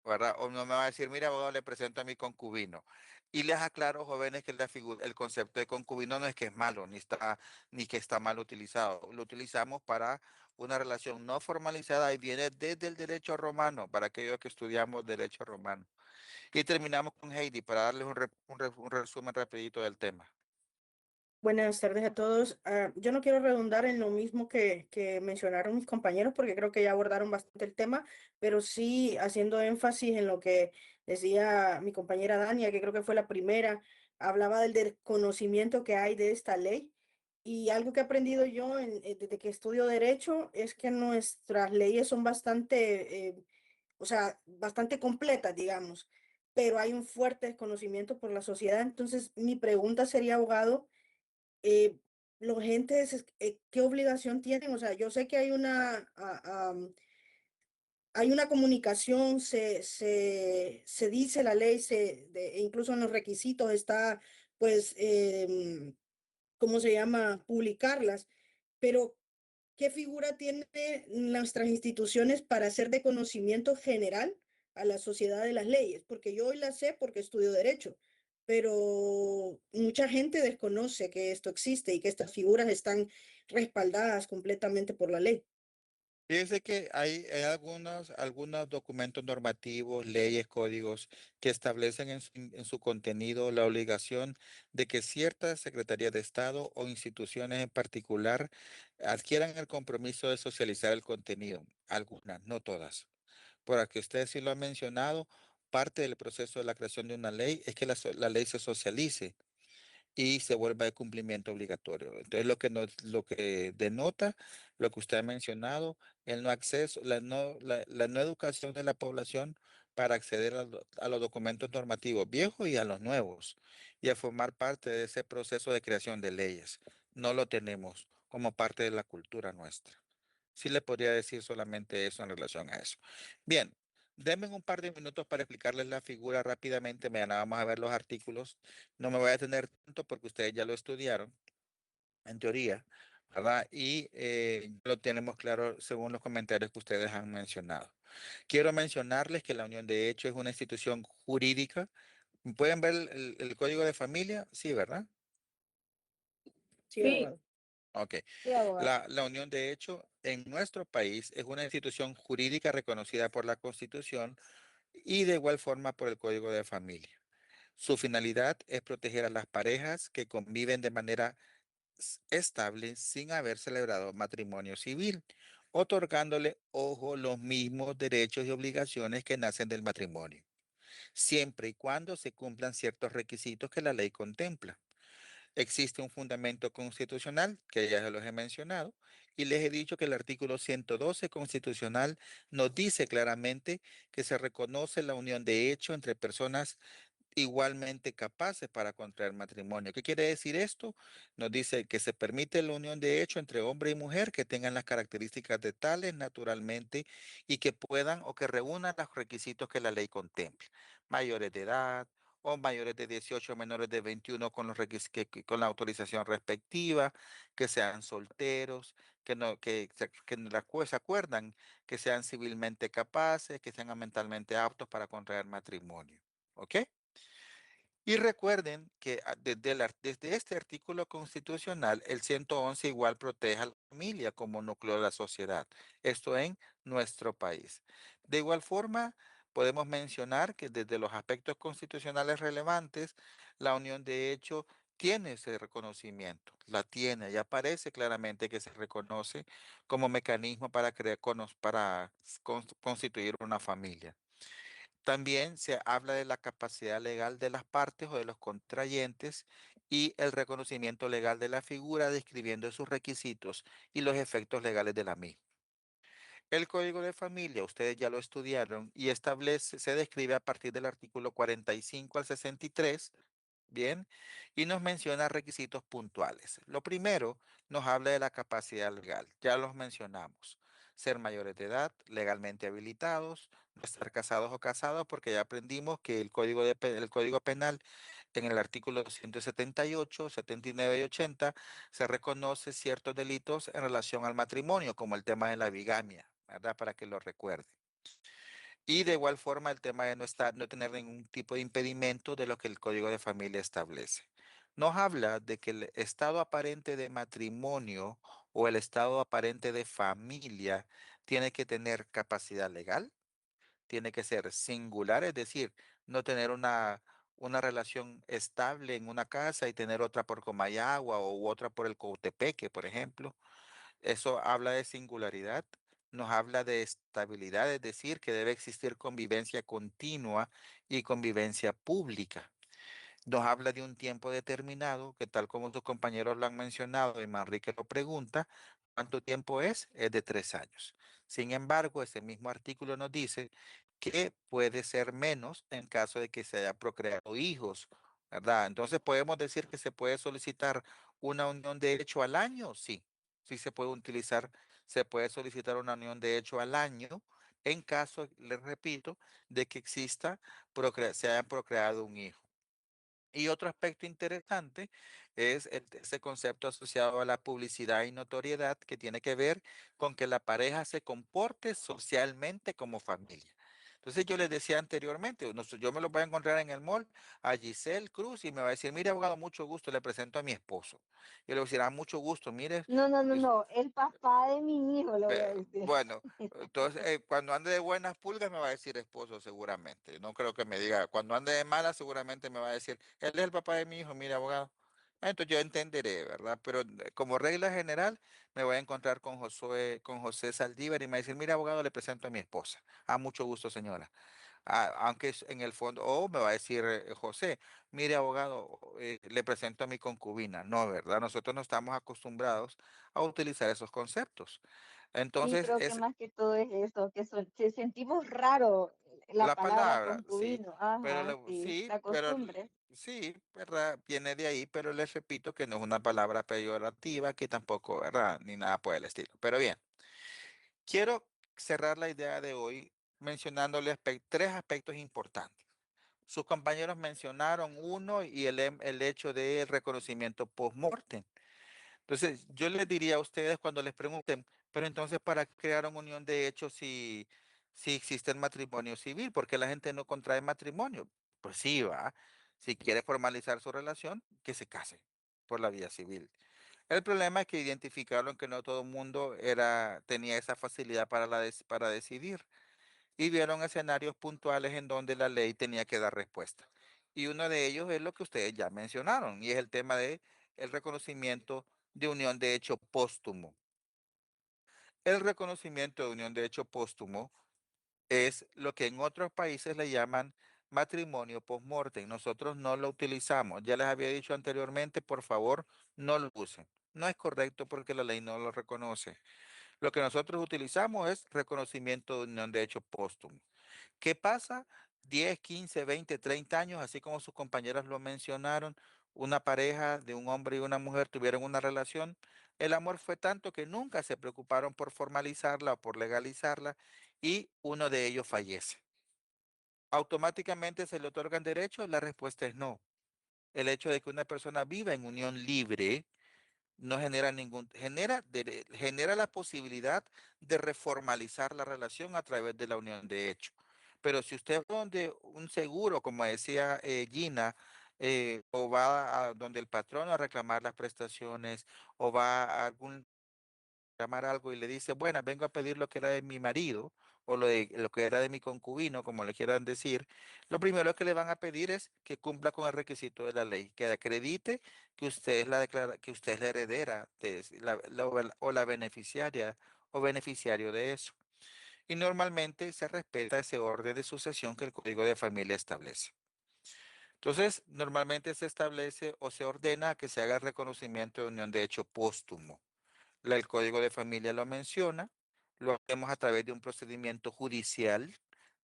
¿Verdad? O no me va a decir, mire, abogado, le presento a mi concubino. Y les aclaro, jóvenes, que el concepto de concubino no es que es malo, ni que está mal utilizado. Lo utilizamos para una relación no formalizada y viene desde el derecho romano, para aquellos que estudiamos derecho romano. Y terminamos con Heidi para darles un resumen rapidito del tema. Buenas tardes a todos. Yo no quiero redundar en lo mismo que mencionaron mis compañeros porque creo que ya abordaron bastante el tema, pero sí haciendo énfasis en lo que decía mi compañera Dania, que creo que fue la primera, hablaba del desconocimiento que hay de esta ley. Y algo que he aprendido yo desde que estudio derecho es que nuestras leyes son bastante, o sea, bastante completas, digamos, pero hay un fuerte desconocimiento por la sociedad. Entonces, mi pregunta sería, abogado, los entes, ¿qué obligación tienen? O sea, yo sé que hay una comunicación, se dice la ley, incluso en los requisitos está, pues, ¿cómo se llama? Publicarlas, pero ¿qué figura tienen nuestras instituciones para hacer de conocimiento general a la sociedad de las leyes? Porque yo hoy las sé porque estudio derecho, pero mucha gente desconoce que esto existe y que estas figuras están respaldadas completamente por la ley. Fíjese que hay algunos documentos normativos, leyes, códigos que establecen en su contenido la obligación de que ciertas secretarías de Estado o instituciones en particular adquieran el compromiso de socializar el contenido. Algunas, no todas. Por aquí usted sí lo ha mencionado, parte del proceso de la creación de una ley es que la ley se socialice y se vuelva de cumplimiento obligatorio. Entonces, lo que denota lo que usted ha mencionado, el no acceso, la no educación de la población para acceder a los documentos normativos viejos y a los nuevos, y a formar parte de ese proceso de creación de leyes. No lo tenemos como parte de la cultura nuestra. Sí le podría decir solamente eso en relación a eso. Bien, denme un par de minutos para explicarles la figura rápidamente. Mañana vamos a ver los artículos. No me voy a detener tanto porque ustedes ya lo estudiaron, en teoría, ¿verdad? Y lo tenemos claro según los comentarios que ustedes han mencionado. Quiero mencionarles que la Unión de Hecho es una institución jurídica. ¿Pueden ver el código de familia? Sí, ¿verdad? Sí, abogado. Ok. Sí, abogado. La unión de hecho en nuestro país es una institución jurídica reconocida por la Constitución y de igual forma por el Código de Familia. Su finalidad es proteger a las parejas que conviven de manera estable sin haber celebrado matrimonio civil, otorgándole, ojo, los mismos derechos y obligaciones que nacen del matrimonio, siempre y cuando se cumplan ciertos requisitos que la ley contempla. Existe un fundamento constitucional, que ya se los he mencionado, y les he dicho que el artículo 112 constitucional nos dice claramente que se reconoce la unión de hecho entre personas igualmente capaces para contraer matrimonio. ¿Qué quiere decir esto? Nos dice que se permite la unión de hecho entre hombre y mujer que tengan las características de tales naturalmente y que puedan o que reúnan los requisitos que la ley contemple. Mayores de edad o mayores de 18 menores de 21 con con la autorización respectiva, que sean solteros, que no se acuerdan que sean civilmente capaces, que sean mentalmente aptos para contraer matrimonio. ¿Ok? Y recuerden que desde este artículo constitucional, el 111 igual protege a la familia como núcleo de la sociedad. Esto en nuestro país. De igual forma, podemos mencionar que desde los aspectos constitucionales relevantes, la unión de hecho tiene ese reconocimiento, la tiene y aparece claramente que se reconoce como mecanismo para constituir una familia. También se habla de la capacidad legal de las partes o de los contrayentes y el reconocimiento legal de la figura, describiendo sus requisitos y los efectos legales de la misma. El Código de Familia, ustedes ya lo estudiaron y se describe a partir del artículo 45 al 63. Bien, y nos menciona requisitos puntuales. Lo primero, nos habla de la capacidad legal. Ya los mencionamos. Ser mayores de edad, legalmente habilitados, no estar casados o casados, porque ya aprendimos que el Código Penal en el artículo 178, 79 y 80 se reconoce ciertos delitos en relación al matrimonio, como el tema de la bigamia, ¿verdad? Para que lo recuerden. Y de igual forma el tema de no tener ningún tipo de impedimento de lo que el Código de Familia establece. Nos habla de que el estado aparente de matrimonio o el estado aparente de familia tiene que tener capacidad legal, tiene que ser singular, es decir, no tener una relación estable en una casa y tener otra por Comayagua o otra por el Cotepeque, por ejemplo. Eso habla de singularidad, nos habla de estabilidad, es decir, que debe existir convivencia continua y convivencia pública. Nos habla de un tiempo determinado, que tal como tus compañeros lo han mencionado y Manrique lo pregunta, ¿cuánto tiempo es? Es de 3 años. Sin embargo, ese mismo artículo nos dice que puede ser menos en caso de que se haya procreado hijos, ¿verdad? Entonces podemos decir que se puede solicitar Una unión de hecho al año, sí. Sí se puede utilizar, se puede solicitar una unión de hecho al año en caso, les repito, de que exista, se haya procreado un hijo. Y otro aspecto interesante es ese concepto asociado a la publicidad y notoriedad que tiene que ver con que la pareja se comporte socialmente como familia. Entonces yo les decía anteriormente, yo me lo voy a encontrar en el mall a Giselle Cruz y me va a decir, mire abogado, mucho gusto, le presento a mi esposo. Yo le voy a decir, mucho gusto, mire. No, no, no, no, el papá de mi hijo, le voy a decir. Bueno, entonces cuando ande de buenas pulgas me va a decir esposo seguramente. No creo que me diga, cuando ande de malas seguramente me va a decir, él es el papá de mi hijo, mire abogado. Entonces yo entenderé, ¿verdad? Pero como regla general me voy a encontrar con José Saldívar y me va a decir, mire abogado, le presento a mi esposa. Mucho gusto señora. Aunque en el fondo, o me va a decir José, mire abogado, le presento a mi concubina. No, ¿verdad? Nosotros no estamos acostumbrados a utilizar esos conceptos. Sí, Entonces, creo que es más que todo es eso, que sentimos raro la la palabra palabra, sí, concubino. Ajá, sí, sí, la costumbre. sí, ¿verdad? Viene de ahí, pero les repito que no es una palabra peyorativa, que tampoco, ¿verdad? Ni nada por el estilo. Pero bien, quiero cerrar la idea de hoy mencionándole tres aspectos importantes. Sus compañeros mencionaron uno y el hecho del reconocimiento post-mortem. Entonces, yo les diría a ustedes cuando les pregunten, pero entonces, ¿para qué crear una unión de hecho si existe el matrimonio civil? ¿Por qué la gente no contrae matrimonio? Pues sí, va. Si quiere formalizar su relación, que se case por la vía civil. El problema es que identificaron que no todo el mundo tenía esa facilidad para decidir y vieron escenarios puntuales en donde la ley tenía que dar respuesta. Y uno de ellos es lo que ustedes ya mencionaron, y es el tema de el reconocimiento de unión de hecho póstumo. El reconocimiento de unión de hecho póstumo es lo que en otros países le llaman matrimonio post-mortem. Nosotros no lo utilizamos. Ya les había dicho anteriormente, por favor, no lo usen. No es correcto porque la ley no lo reconoce. Lo que nosotros utilizamos es reconocimiento de unión de hecho póstumo. ¿Qué pasa? 10, 15, 20, 30 años, así como sus compañeras lo mencionaron, una pareja de un hombre y una mujer tuvieron una relación. El amor fue tanto que nunca se preocuparon por formalizarla o por legalizarla y uno de ellos fallece. ¿Automáticamente se le otorgan derechos? La respuesta es no. El hecho de que una persona viva en unión libre no genera genera la posibilidad de reformalizar la relación a través de la unión de hecho. Pero si usted va donde un seguro, como decía Gina, o va a donde el patrón a reclamar las prestaciones, o va a algún llamar algo y le dice, bueno, vengo a pedir lo que era de mi marido o lo que era de mi concubino, como le quieran decir, lo primero que le van a pedir es que cumpla con el requisito de la ley, que acredite que usted es que usted es la heredera o la beneficiaria o beneficiario de eso. Y normalmente se respeta ese orden de sucesión que el Código de Familia establece. Entonces, normalmente se establece o se ordena que se haga el reconocimiento de unión de hecho póstumo. El Código de Familia lo menciona, lo hacemos a través de un procedimiento judicial,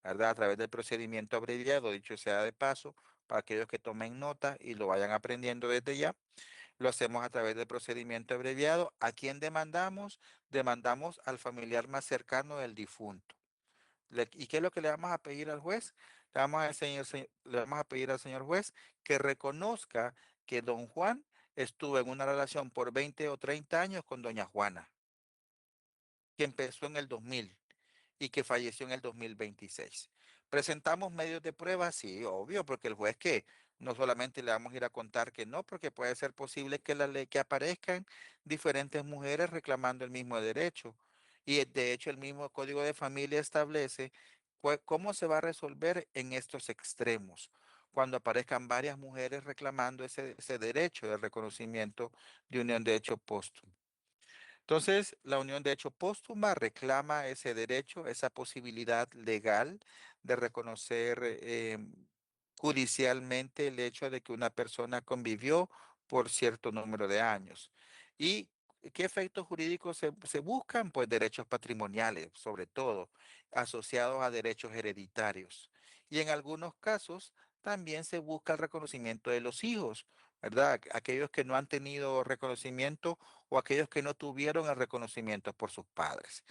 ¿verdad? A través del procedimiento abreviado, dicho sea de paso, para aquellos que tomen nota y lo vayan aprendiendo desde ya. Lo hacemos a través del procedimiento abreviado. ¿A quién demandamos? Demandamos al familiar más cercano del difunto. ¿Y qué es lo que le vamos a pedir al juez? Le vamos a pedir al señor juez que reconozca que don Juan estuvo en una relación por 20 o 30 años con doña Juana, que empezó en el 2000 y que falleció en el 2026. ¿Presentamos medios de prueba? Sí, obvio, porque el juez que no solamente le vamos a ir a contar que no, porque puede ser posible que la ley que aparezcan diferentes mujeres reclamando el mismo derecho. Y de hecho el mismo Código de Familia establece cómo se va a resolver en estos extremos, cuando aparezcan varias mujeres reclamando ese derecho de reconocimiento de unión de hecho póstumo. Entonces, la unión de hecho póstuma reclama ese derecho, esa posibilidad legal de reconocer judicialmente el hecho de que una persona convivió por cierto número de años. ¿Y qué efectos jurídicos se buscan? Pues derechos patrimoniales, sobre todo, asociados a derechos hereditarios. Y en algunos casos también se busca el reconocimiento de los hijos, ¿verdad? Aquellos que no han tenido reconocimiento o aquellos que no tuvieron el reconocimiento por sus padres,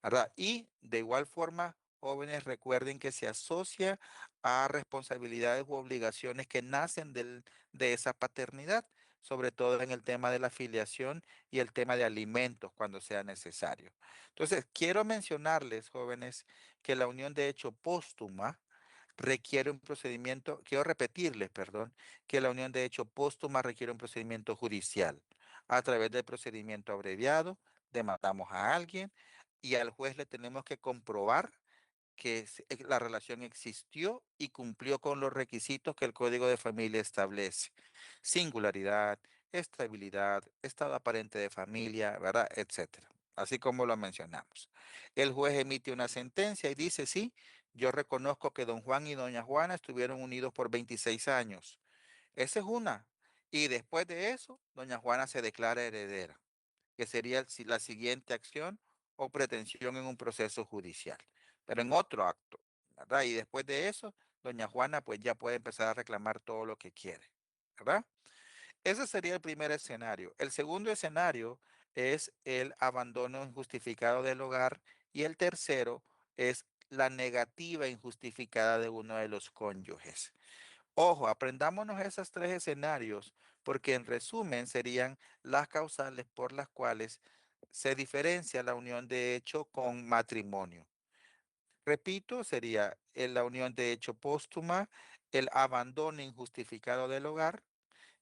¿verdad? Y de igual forma, jóvenes, recuerden que se asocia a responsabilidades u obligaciones que nacen de esa paternidad, sobre todo en el tema de la afiliación y el tema de alimentos cuando sea necesario. Entonces, quiero mencionarles, jóvenes, que la unión de hecho póstuma requiere un procedimiento, quiero repetirles, perdón, que la unión de hecho póstuma requiere un procedimiento judicial. A través del procedimiento abreviado, demandamos a alguien y al juez le tenemos que comprobar que la relación existió y cumplió con los requisitos que el Código de Familia establece. Singularidad, estabilidad, estado aparente de familia, ¿verdad? Etcétera. Así como lo mencionamos. El juez emite una sentencia y dice, sí, yo reconozco que don Juan y doña Juana estuvieron unidos por 26 años. Esa es una. Y después de eso, doña Juana se declara heredera, que sería la siguiente acción o pretensión en un proceso judicial, pero en otro acto, ¿verdad? Y después de eso, doña Juana pues ya puede empezar a reclamar todo lo que quiere, ¿verdad? Ese sería el primer escenario. El segundo escenario es el abandono injustificado del hogar y el tercero es la negativa injustificada de uno de los cónyuges. Ojo, aprendámonos esos tres escenarios porque en resumen serían las causales por las cuales se diferencia la unión de hecho con matrimonio. Repito, sería la unión de hecho póstuma, el abandono injustificado del hogar.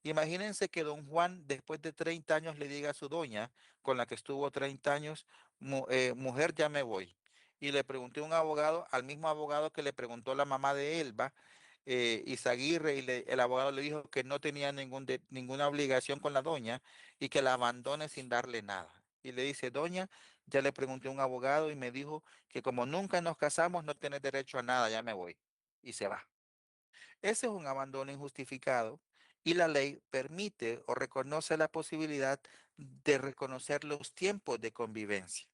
Imagínense que don Juan, después de 30 años, le diga a su doña, con la que estuvo 30 años, mujer, ya me voy. Y le pregunté a un abogado, al mismo abogado que le preguntó la mamá de Elba, Izaguirre, y el abogado le dijo que no tenía ninguna obligación con la doña y que la abandone sin darle nada. Y le dice, doña, ya le pregunté a un abogado y me dijo que como nunca nos casamos, no tienes derecho a nada, ya me voy. Y se va. Ese es un abandono injustificado y la ley permite o reconoce la posibilidad de reconocer los tiempos de convivencia.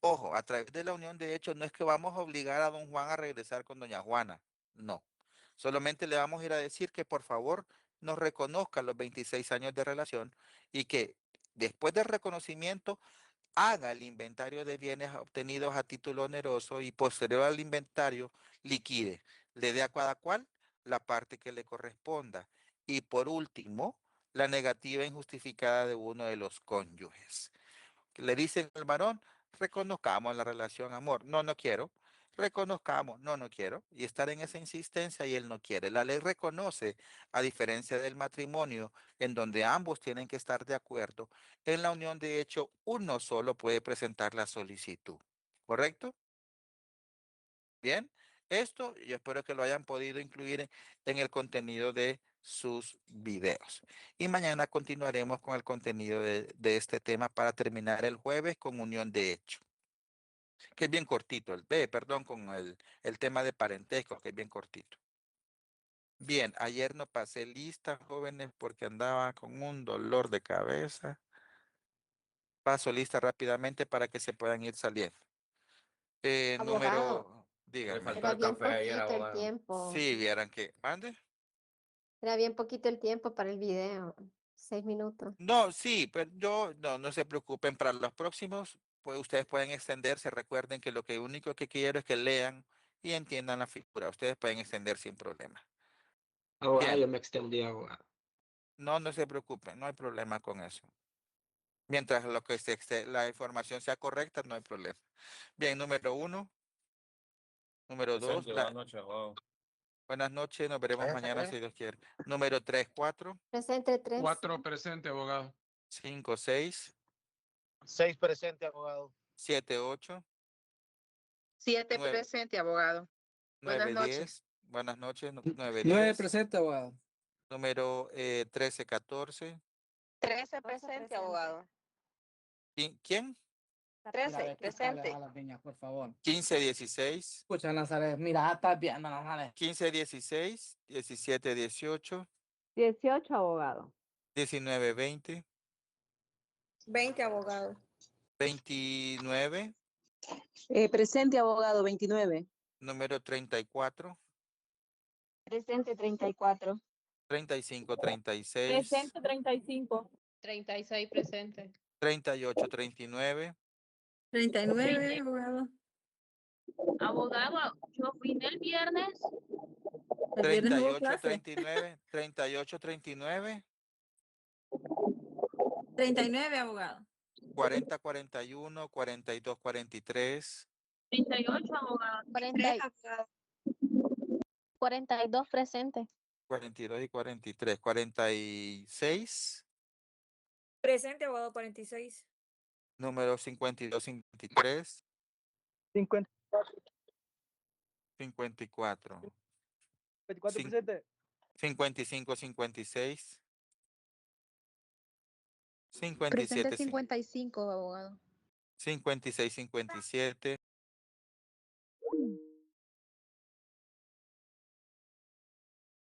Ojo, a través de la unión de hecho no es que vamos a obligar a don Juan a regresar con doña Juana, no. Solamente le vamos a ir a decir que por favor nos reconozca los 26 años de relación y que después del reconocimiento haga el inventario de bienes obtenidos a título oneroso y posterior al inventario liquide, le dé a cada cual la parte que le corresponda. Y por último, la negativa injustificada de uno de los cónyuges. Le dicen al varón, reconozcamos la relación, amor. No, no quiero. Reconozcamos, no, no quiero. Y estar en esa insistencia y él no quiere. La ley reconoce, a diferencia del matrimonio, en donde ambos tienen que estar de acuerdo, en la unión de hecho, uno solo puede presentar la solicitud. ¿Correcto? Bien. Esto yo espero que lo hayan podido incluir en el contenido de sus videos. Y mañana continuaremos con el contenido de este tema para terminar el jueves con unión de hecho, que es bien cortito. Perdón, con el tema de parentesco, que es bien cortito. Bien, ayer no pasé lista, jóvenes, porque andaba con un dolor de cabeza. Paso lista rápidamente para que se puedan ir saliendo. Abogado, Le Díganme. faltó era el bien café ayer, poquito el abogado. tiempo. Sí, vieran que, ¿mande? Era bien poquito el tiempo para el video. 6 minutos. No, sí, pero no se preocupen, para los próximos, pues ustedes pueden extenderse, recuerden que lo único que quiero es que lean y entiendan la figura, ustedes pueden extender sin problema. Abogado, Bien, yo me extendí, abogado. no se preocupen, no hay problema con eso. Mientras la información sea correcta, no hay problema. Bien, número 1, número 2, Buenas noches, abogado. buenas noches, nos veremos mañana si Dios quiere. Número 3, 4, Presente 3. 4 presente, abogado. 5, 6, 6 presente, abogado. 7, 8, 7 9, presente, abogado. Buenas 9, noches. 10, buenas noches, 9, 9 10, presente, abogado. número 13, 14. 13 presente, abogado. ¿Quién? 13 presente. A las niñas, por favor. 15, 16. Escucha, Nazaret. Mira, estás viendo, Nazaret. 15, 16, 17, 18, 18, abogado. 19, 20, 20, abogado. 29, Presente, abogado, 29. número 34, Presente 34. 35, 36, Presente 35. 36 presente. 38, 39, 39, abogado. Abogado, yo vine el viernes. El viernes hubo 38, clase. 39, 38, 39, 39, abogado. 40, 41, 42, 43, 38, abogado. 42 presente. 42 y 43, 46, Presente, abogado, 46. número 52, 53, 54. 54, 24 Cin- presente. 55, 56, Presente 57, 55, abogado. 56, 57,